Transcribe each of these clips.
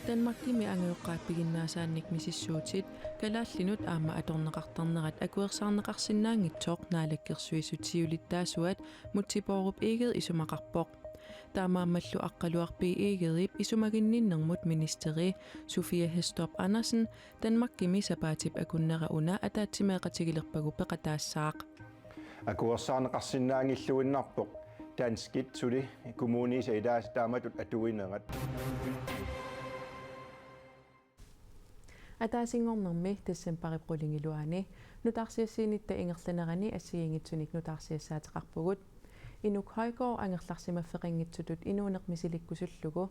Danmarkimi angeoqqaappiginnaasaannik misissuutit kalaallinut aama atorneqartarnerat akuersaarneqarsinnaangitsoq naalakkersuisutiulittaasuat mutsipoorup iigeed isumaqarpoq taamaammallu aqqaluarpii iigeedip isumaginninnermut ministeri Sofia Hæstrup Andersen Danmarkimi sapaatip akunnera una ataatsimeeqatigilerpagu peqataassaaq akuersaarneqarsinnaangilluinnarpoq danskit suli kommunisa idaas taamatut atuinerat атаасингорнэрми тассампариққулингилуани нутаарсиассиинитта ингерланерани ассигингитсуник нутаарсиассаатеқарпугут инук хайгоо ангерларсимаффеқингитсутут инуунеқмисиликкусуллугу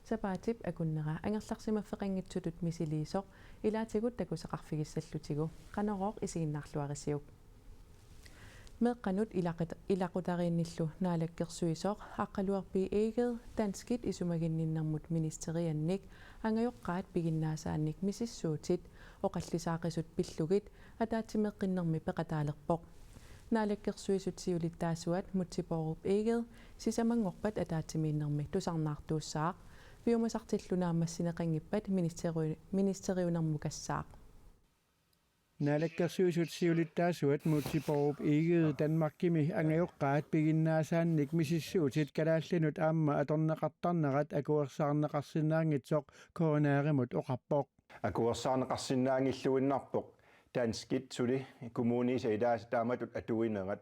сапаатип акуннера ангерларсимаффеқингитсутут мисилиисоқ илаатигут такусеқарфигиссаллутигу қанероқ исигиннаарлуарисиук меққанут илақутариинниллу наалаккерсуисоқ аққалуарпи иигед данскит исумагинниннэрмут министерианник ангайоққаат пигиннаасаанник мисиссуутит оқаллисаақисут пиллугит атаатимеққиннэрми пеқатаалерпоқ наалаккерсуисутсиулиттаасуат мутсипооруп иигед сисамангорпат атаатимииннэрми тусарнаартууссаақ пиумасартиллунаамассинеқангиппат министериунэрмукассаақ naalakkersuisutsiulittaasuat mutsipoorup iigeed Danmarkimi angajoqqaat piginnaasaannik misissuutit kalaallinut aamma atorneqartarnerat akuersaarneqarsinnaangitsoq koronaarimut oqarpoq akuersaarneqarsinnaangilluinnarpoq danskit suli kommunisa idaas taamatut atuinerat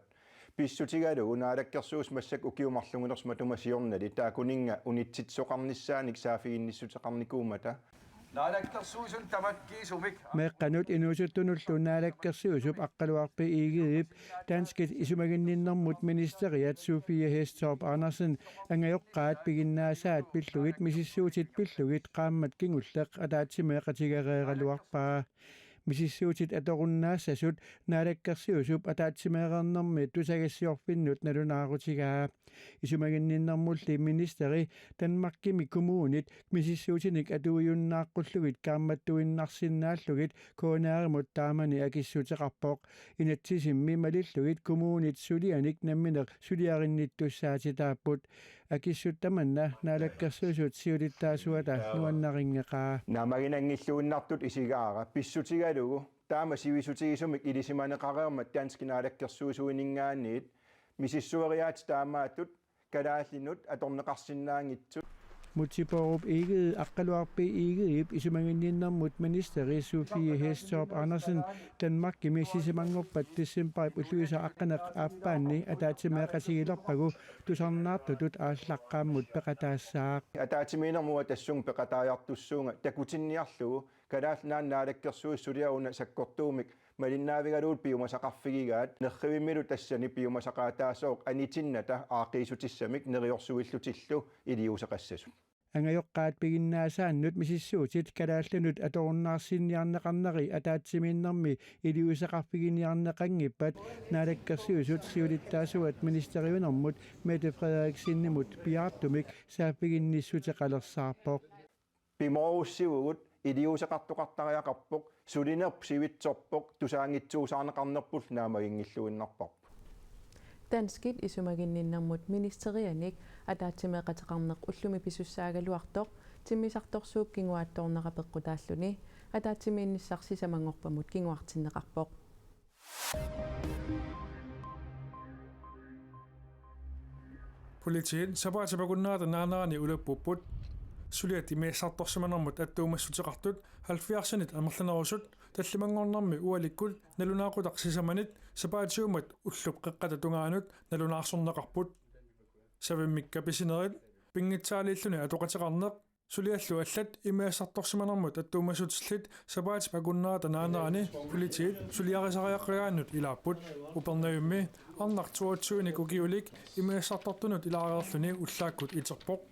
pissutigalu naalakkersuus massak ukiumarlungunersmatumasiornali taakuninga unitsitsoqarnissaanik saafiginnissutеқарникуумата naalakkersuusun tamakkiisumik meqqanut inuusuttunullu naalakkersuusup aqqaluarpi iigiip danskit isumaginninnermut ministeriat Sofia Hæstrup Andersen angajoqqaat piginnaasaat pillugit misissuutit pillugit qaammat kingulleq ataatimeeqatigareeraluarpaa misissuutit atorunnaasasut naalakkersuusup ataatimeeqernermi tusagassiorfinnut nalunaarutigaa isumaginninnermulli ministeri Danmarkimi kommunit misissuutinik atuujunnaaqqullugit kaammattuinnarsinnaallugit koonaarimut taamani akissuteqarpoq inatsisimmi malillugit kommunit sulianik nammineq suliarinnittussaatitaapput akissuttamanna naalakkersuusut siulittaasuata nuannaringeqaa naamaginangilluinnartut isigaara pissutigalugu taama sivisutigisumik ilisimaneqareermat danski naalakkersuusuiningaanniit misissueriaat taamaatut kalaallinut atorneqarsinnaangitsu mutsipoorup iigeed aqqaluarpi iigeip isumaginninnermut ministeri Sofia Hæstrup Andersen Danmarkimi sisimangorpat tissimparip ulluisa aqqaneq aappaanni ataatimeeqatigilerpagu tusarnaartutut ааllaqqaammut peqataassaaq ataatimiinermua tassung peqataajartussuunga takutinniarlugu kalaalnaan naalakkersuissuliaruna sakkortuumik malinnaavigaluut piumasaqarfigigaat nerrivimmilu tassani piumasaqaataasooq anitinnata aaqiisutissamik neriorsuillutillu iliuseqassasut angajoqqaat piginnaasaannut misissuutit kalaallanut atorunnaarsinniarneqarneri ataatimiinnermi iliuseqarfiginiarneqanngippat naalakkersuusut siulittaasuat ministeriunermut Mette Frederiksen piartumik saafiginnissuteqalersaarpoq pimoorussiugut iliuseqartuqartariaqarpoq sulinerp sivitsorpoq tusaangitsuusaarneqarnerpul naamagingilluinnarpoq Danskit isumaginninnermut ministerianik ataatimeeqateqarneq ullumi pisussaaгаluartoq timmisartorsuup kinguaattoornera peqqutaalluni ataatimiinnissarsisamangorpamut kinguartinneqarpoq Politiin sapaatipakunnaata naanaani ulappupput suliati meessartorsimanermut attuumassuteqartut 70-nit amerlanerusut tallimangornermi ualikkul nalunaaqutaqsisamanit sapaatiumat ullup qeqqatatungaanut nalunaarsorneqarput savimmikka pisinerit pingitsaaliilluni atoqateqarneq suliallu allat imeassartorsimanermut attuumassutsillit sapaatipakunnaata naanaani politiin suliarisariaqqagaannut ilaapput upernayummi arnartuatsuunik ukiulik imeassartortunut ilaareerluni ullaakkut iterpoq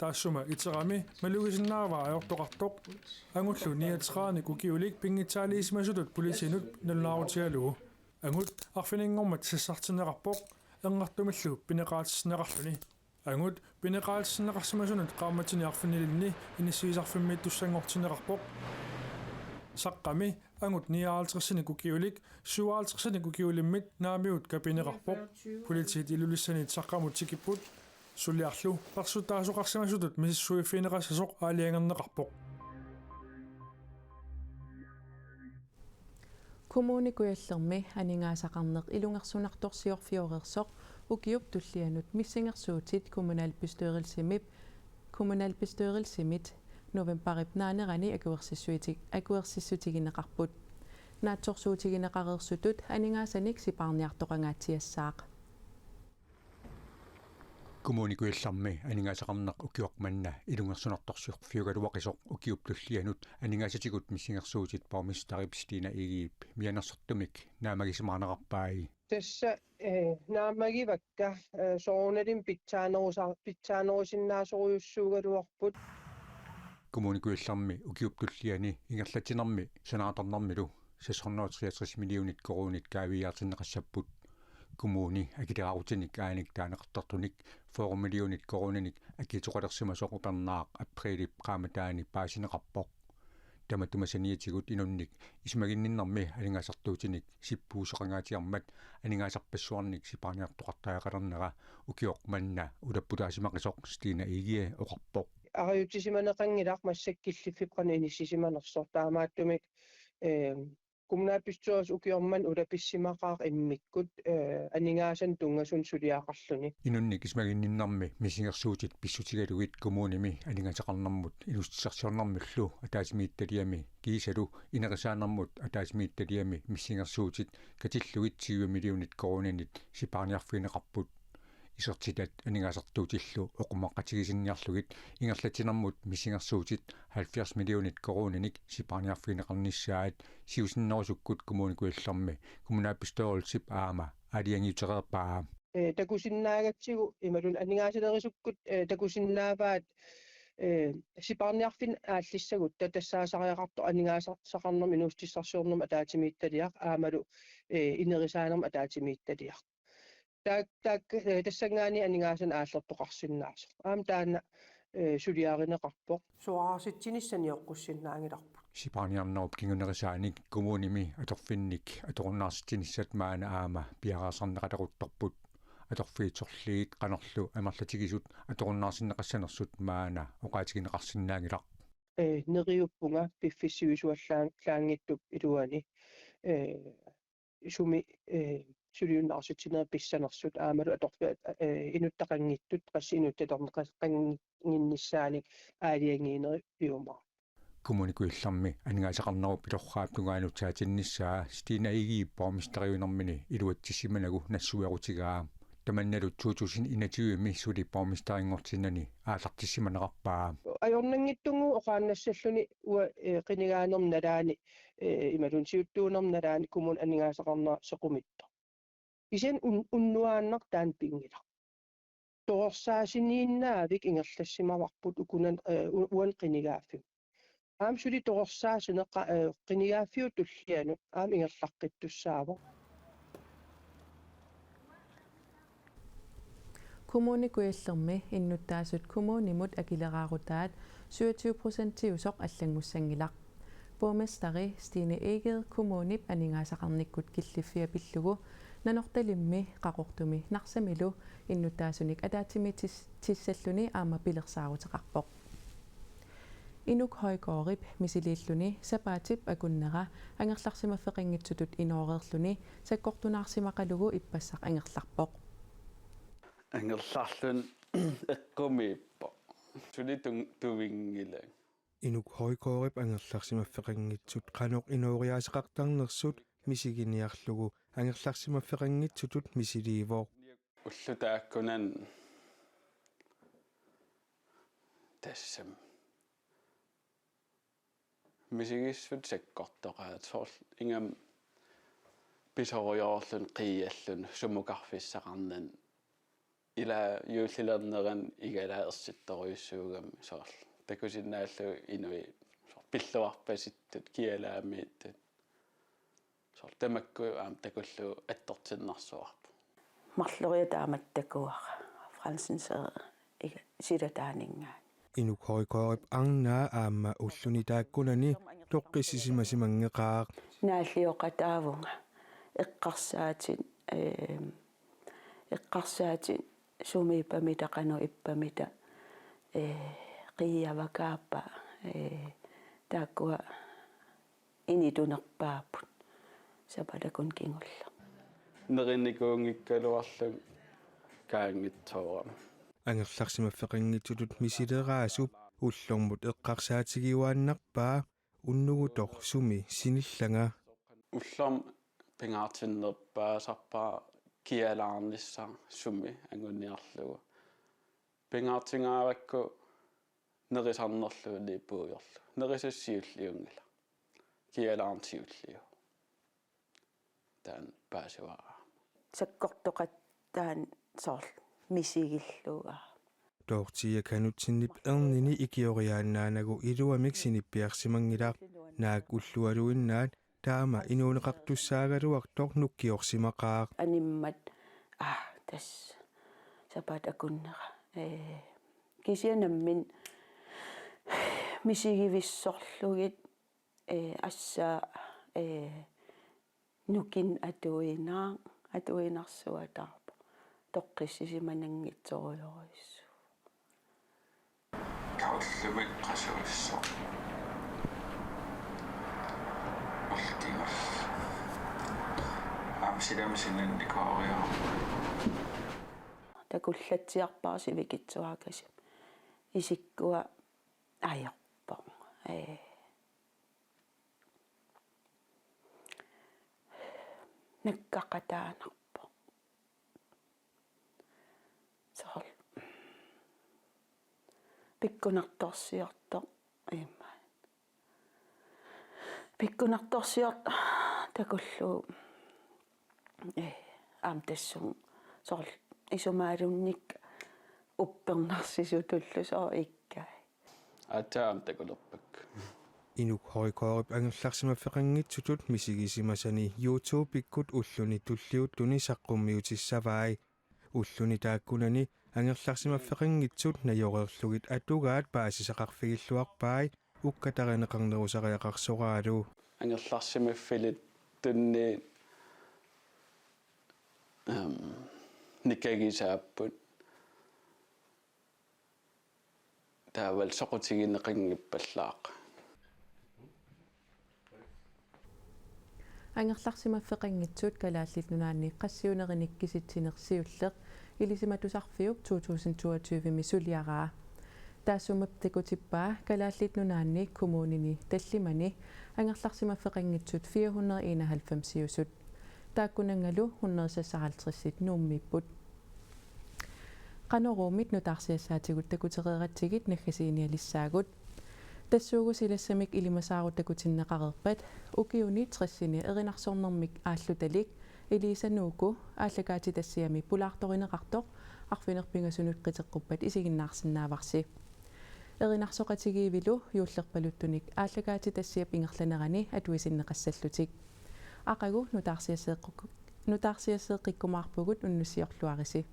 taassuma iterami malugisinnaavaa ajortoqartoq angullu niateqaanik ukiulik pingitsaaliisimasutut politinut nalunaarutigalugu angut arfininngormat sassartineqarpoq enqartumillu pineqaatisneqarluni angut pineqaatisneqarsimasunut qaammatini arfinililni inissiisarfimmiit tussangortineqarpoq saqqami анgut 59-сини кукиулик 57-сини кукиулиммит наамиут капинеқарпоқ политикит илулиссанит саққамут сикиппут сулиарлу парсутаасоқарсимасутут миссуиффинеқассасоқ аалиангернеқарпоқ Kommunikujallermi aningaasaqarneq ilungersunartorsiorfiorersoq ukiup tullianut missingерsuutit kommunalbestyrelsimit novemberip naanerani akuersissutigineqarput naatsorsuutigineqareersutut aningaasаник sipaarniartoqangaatiassaaq kommunikujallarmi aningaasaqarneq ukiuaqmanna ilungersunartorsiorfiugaluaqisoq ukiuplullianut aningaasatigut missingersuutit pormistarip Stina Egiip mianersertumik naamagismaarneqarpaai tässä naamagivakka soorunalin pitsaanerusinnaasoriussuugaluarput kommunikujallarmi ukiuplulliani ingerlatinermi sanaatornermilu 663 millionit korunit kaaviaartinneqassapput kommuni akileraarutinik aanik taaneqartartunik 4 millionit korunanik akitoqalersimasoq upernaaq aprilip qaamataani paasineqarpoq tamatumasaniatigut inunnik ismaginninnermi alingaasartuutinik sippuuseqangaatiarmat aningaasarpassuarnik sipaarniartoqartaaqalernera ukioqmanna ulapputaasimaqisoq Stina Egie oqarpoq ariutisimaneqangilaq massakkilliffiqqani inissisimanersoq taamaattumik kommunalbestyrels ukiorman ulappissimaqaaq immikkut aningaasan tungasun suliaqarluni inunnik ismaginninnermi misingersuutit pissutigaluit kommunimi aningaasaqarnermut ilustissarsiornermullu ataasimiittaliami kiisalu inerisaanermut ataasimiittaliami missingersuutit katillugit 20 millionit korunanit sipaarniarfiineqarput isertitat aningaasartuutillu oqumaqqatigisinniarlugit ingerlatinermut missingersuutit 70 millionit korunanik sipaarniarfiineqarnissaat siusinnerusukkut kommunikujallarmi kommunalbestyrelsip aama aliangiutereerpaa takusinnaagatsigu imalun aningaasilerisukkut takusinnaavaat sipaarniarfin aallissagut tassaasariaqarto aningaasaqarnermi inuustissarsiornerma ataatimiittaliaq aamalu inerisaanерма ataatimiittaliaq taak tassangaani aningaasan aallertoqarsinnaarso aam taana suliaarineqarpoq suaraarsitsinissanioqqussinnaangilarpu sipaarniarnerup kingunerisaanik kommunimi atorfinnik atorunnaarsitinissat maana aama piaraasarneqaleruttorput atorfiitorliit qanerlu amerlatigisut atorunnaarsinneqassanersut maana oqaatigineqarsinnaangilaq neriuppunga piffissivisuallaangittup iluani sumi suliunnaarsitinera pissanersut aamalu atorfi inuttaqangittut qassi inuttatorneqanginnissaanik aaliangiineri piuma kommunikujallarmi aningaasaqarnerup ilorraaptungaanutsaatinnissaa Stina Egiip pormisteriunermini iluatissimanagu nassuerutigaa tamannalut 2021 suli pormisterinngortinnani aallartissimaneqarpaa ajornangittungu oqaannassalluni ua qinigaanermnalaani imalun siuttuunermnalaani kumun aningaasaqarnera sequmitta isen unnuaanneq taan pingila toorsaasiniinnaavik ingerlassimavarput ukunan uan qinigaaffi aam suli toorsaasineqa qinigaaffiu tullianu aam ingerlaqqittussaavo kommunikujallermi innuttaasut kommunimut akilerarutaat 27%-iusoq аллангуссангилaq borgmesteri Stine Egie kommunip aningaasaqarnikkut killiffiapillugu nanortalimmi qaqortumi narsamilu innuttaasunik ataatimitisalluni aama pilersaaruteqarpoq inuk hoikoorip misiliilluni sapaatip akunnera angerlarsimaffeqinngitsutut inoorerluni sakkortunaarsimaqalugu ippassaq angerlarpoq angerlarlun eqqumiippo sulitung tuvingila inuk hoikoorip angerlarsimaffeqinngitsut qanoq inuuriaaseqartarnersut misiginiarlugu angerlarsimaffeqinngitsutut misiliivoo ullutaakkunan tassam misigissut sakkortoqaat soorl ingam pisoriorlun qiiallun sumukarfissaqarnan ila yuullilerneran igalaersittoriussuugam soorl takusinnaallu inui pilluarpasittut kialaamiittut soorl tamakku aam takullu attortinnarsuarpu marluria taamattakkuaqa fransenser silataaninggaa inuk hoikoorip arnaa aamma ulluni taakkunani тоққиссимасимангеқаақ нааллиоқатаавунга эққарсаатин сумииппамита қану иппамита қиявакааппа тааккуа инитунерпааппут сапалакун кингулла неринникуунгиккалуарлу каангитсоорама ангерларсимаффеқингитсутут мисилераасуп уллормут эққарсаатигиуааннарпаа уннугутоқ суми синиллага уллорм пингаартиннерпаасарпаа киалаарнissaа суми ангунниарлугу пингаартингаавакку нерисарнерлуни пууйорлу нерисассиуллиунгила киалаарнсиуллиу таан паасуаа саккортоқат таан соор мисигиллуга тоортия канутсиннип эрнини икиориааннаанагу илуамик синиппиарсимангилаақ наак уллуалуиннаат таама инуунеқартуссаагалуартор нуккиорсимақаақ аниммат тас сапат акуннера кисианаммин мисигивиссорлугит ассаа нукин атуинарсуатаарпо тоққиссисиманангитсориориссу кауллумик қасуиссо ултигор амсиламсинанникоорио такуллатсиарпаарсивикитсуакасим исиккуа аярпо наккақатаанарпо соор пиккунарторсиорто имма пиккунарторсиорт такуллу тассун соор исумаалунник уппернарсисутуллу соо иккай атаам такулерпак инук хорикоорип ангерларсимаффеқангитсутут мисигисимасани YouTube-иккут уллуни туллиуттуни саққуммиутиссаваи уллуни тааккунани ангерларсимаффеқангитсут наёрерлугит атугаат паасисақарфигиллуарпаи уккатаринеқарнерусариақарсораалу ангерларсимаффилит тунни никагисааппут таавал соқутигинеқингиппаллаақ ангерларсимаффеқангитсуут калааллит нунаанни qassiunerinikkisittinersiulleq ilisиматусарфиук 2022 мисулиараа таассумап такутиппаа калааллит нунаанни коммунини таллимани ангерларсимаффеқангитсут 491 сиусут тааккунангалу 156 нууммиппут qanorumit nutaarsiassaatigут такутерератсигит наггасииниалиссаагут тассуугусилассамик илимасаарутакутиннеқарерпат укиуни 30-сини эринарсорнэрмик ааллуталик илисанууку ааллагаати тассиами пулаарторинеқартоқ арфинерпингасунут қитеққуппат исигиннаарсинааварси эринарсоқатигиивилу юуллерпалуттуник ааллагаати тассиап ингерланерани атуисиннеқассаллутик ақагу нутаарсиассеққумаарпугут уннуссиорлуариси